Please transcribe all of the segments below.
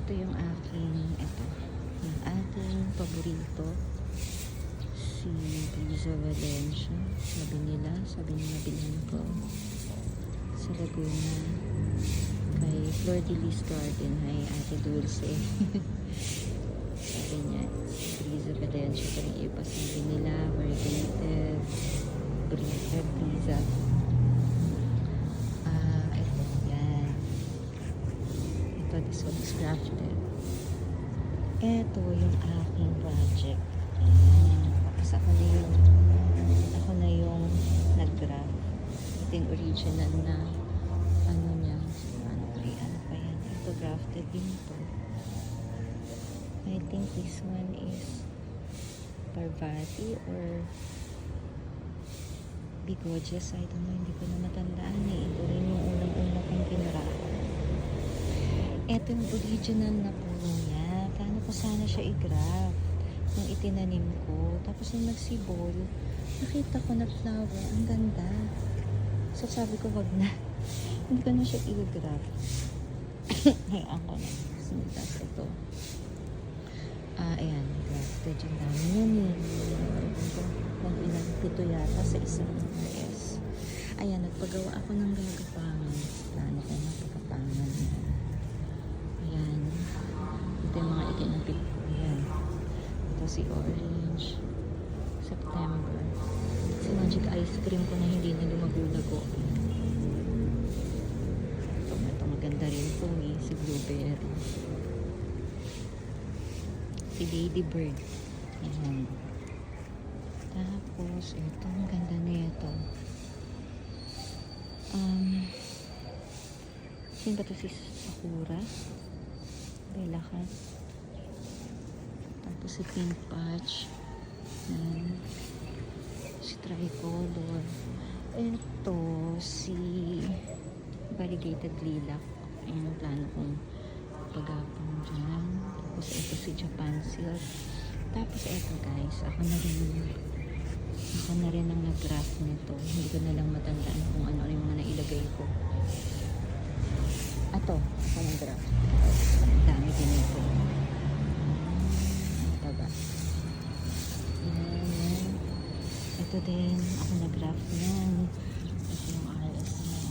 ito yung aking paborito, si Liza Valencia. Sabi nila bilhin ko sa Laguna kay Flor de Lis Garden. Hi Ate Dulce. Sabi niya Liza Valencia, pero yung iba sabi nila variegated Liza. Ito yan, this one is grafted. Ito yung aking project. Tapos ako na yung nag-graft. Ito yung original na ano niya. Ano pa yan? Ito grafted din to. I think this one is Parvati or Bigodias. I don't know. Hindi ko na matandaan eh. Ito rin yung unang-una kong kinraft. Ito yung original na puno niya. Plano ko sana siya i-graft nung itinanim ko. Tapos nung nagsibol, nakita ko na flower. Ang ganda. So sabi ko, wag na. Hindi ko na siya i-graft. Hayaan ko na. Tapos ito. Ayan. Grafted yung dami yan eh. Kung ilang pito yata sa isang yes. Ayan. Nagpagawa ako ng gagapangan. Plano ko na pagkapangan niya. Ayan. Ito yung mga ikinapit. Ayan. Ito si Orange. September. Si Magic Ice Cream ko na hindi na lumagulago. Ito maganda rin po eh. Si Blueberry. Si Ladybird. Ayan. Tapos, ito. Ang ganda na ito. Sino ba ito si Sakura? Bella Cat. Tapos si Pink Patch. Si Tricolor. Ito si Variegated Lilac. Ayan ang plano kong pagapang dyan. Tapos ito si Japan Silk. Tapos ito guys, ako na rin ang nag-graft nito. Hindi ko na lang matandaan kung ano yung mga nailagay ko. Ako nag-graft. Dami din ito. Ito ba? Yan. Ito din. Ako nag-graft niyan. Ito yung RS niya.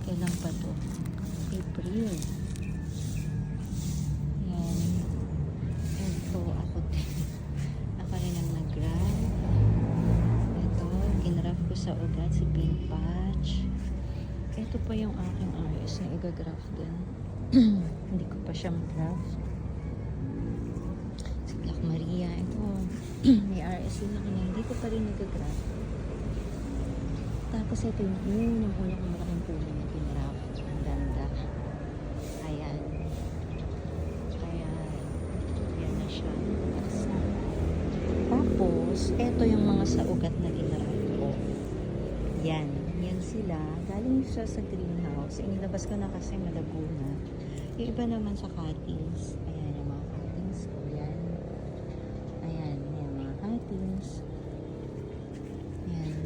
Kailan pa to? April. Yan. Ito. Ako din. Ako rin ang nag-graft. Ito. Ginraft ko sa ugat si Pink Patch. Ito pa yung aking RS na i-graft din. Hindi ko pa siya mag-graft. Si Black Maria. Ito. May RS din ako na hindi ko pa rin nag-graft. Tapos ito yung una kong malaking puno na ginraft. Ang ganda. Ayan. Ayan na siya. Tapos, ito yung mga sa ugat na ginraft ko. Yan. Yan sila. Galing siya sa greenhouse. Inilabas ko na kasi malabo na. Yung iba naman sa cuttings. Ayan yung mga cuttings ko. Yan. Ayan. Yung mga cuttings. Ayan.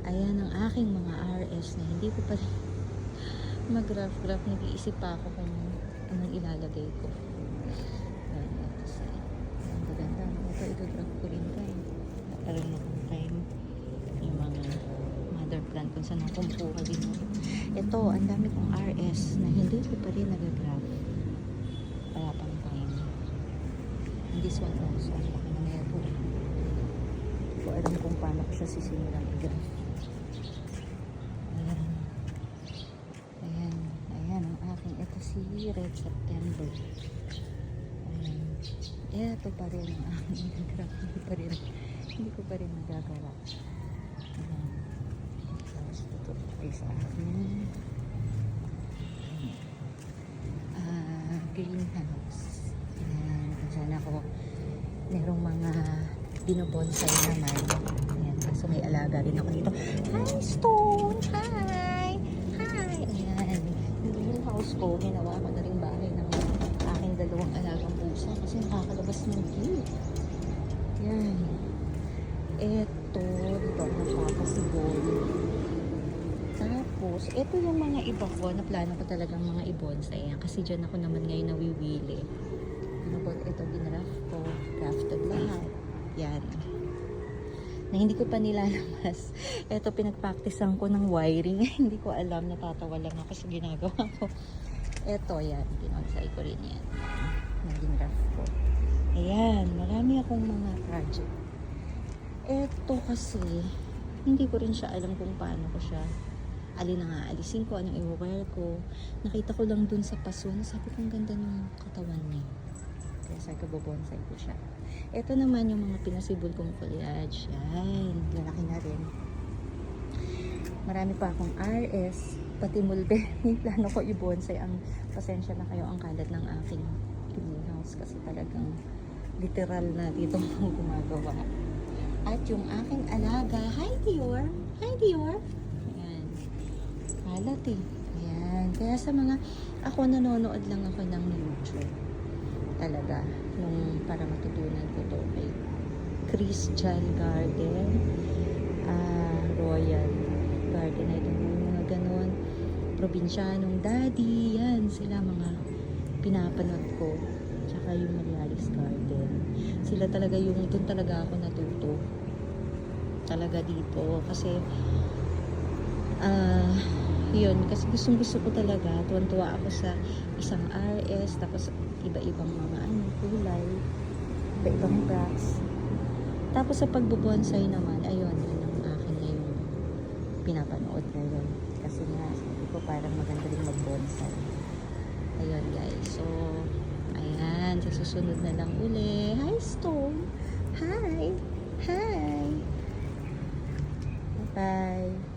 Ayan ang aking mga RS na hindi ko pa mag-graft. Nag-iisip pa ako kung anong ilalagay ko. Ayan. Ito ganda. Ito i-graft ko rin tayo. Nakaroon na kong time. Yung mga mother plant kung saan nakumpuha din ako. Ito, ang dami kong RS na hindi ko pa rin nag-graft. Wala pang time. And this one also. Baka na ito. Hindi ko alam kung paano ko siya sisimulang i-graft. Ayan ang aking. Ito si Red September. Ayan. Ito pa rin ang aking nag-graft. Hindi ko pa rin nagagawa. Ayan. Ito ay sa akin greenhouse. Ayan, kung saan ako merong mga binobonsai naman. Ayan, kaso may alaga rin ako dito. Hi Stone! Hi! Ayan, yung greenhouse ko, ginawa ko na rin bahay ng aking dalawang alagang pusa kasi nakakalabas ng cute. Ayan. Ito, dito ako nagpapasibol. Tapos Tapos, ito yung mga iba ko na plano ko talagang mga i-bonsai. Kasi dyan ako naman ngayon nawiwili. Ito, binraft ko. Crafted lahat. Yan. Na hindi ko pa nilalabas. Ito, pinagpraktisan ko ng wiring. Hindi ko alam. Natatawa lang ako sa ginagawa ko. Ito, yan. Binonsai ko rin yan. Naging raft ko. Ayan. Marami akong mga project. Ito kasi, hindi ko rin siya alam kung paano ko siya alin na nga, alisin ko, anong i-wear ko. Nakita ko lang dun sa paso, sabi ko, ang ganda ng katawan niya. Kaya sabi ko, bobonsai ko siya. Ito naman yung mga pinasibol kong foliage. Yan, lalaki na rin. Marami pa akong RS, pati mulberry. Plano ko i-bonsai. Ang pasensya na kayo ang kalat ng aking greenhouse kasi talagang literal na dito gumagawa. At yung aking alaga, hi Dior! Hi Dior! Ayan. Kalat eh. Ayan. Kaya sa mga, ako nanonood lang ako ng YouTube. Talaga. Nung para matutunan ko to kay Christian Garden. Royal Garden. Ito mga ganon. Probinsyanong daddy. Yan. Sila mga pinapanood ko. Tsaka yung Marialis Garden. Sila talaga yung, dun talaga ako natuto. Talaga dito. Kasi, yun. Kasi gustong gusto ko talaga. Tuwan-tuwa ako sa isang RS. Tapos, iba-ibang mga kulay. Iba-ibang brass. Tapos, sa pagbubonsai naman, ayun, yun ang akin ngayon pinapanood ngayon. Kasi nga, sabi ko, parang maganda rin mag-bonsai. Ayun, guys. So, ayan, sa susunod na lang uli. Hi, Storm! Hi! Hi! Bye-bye!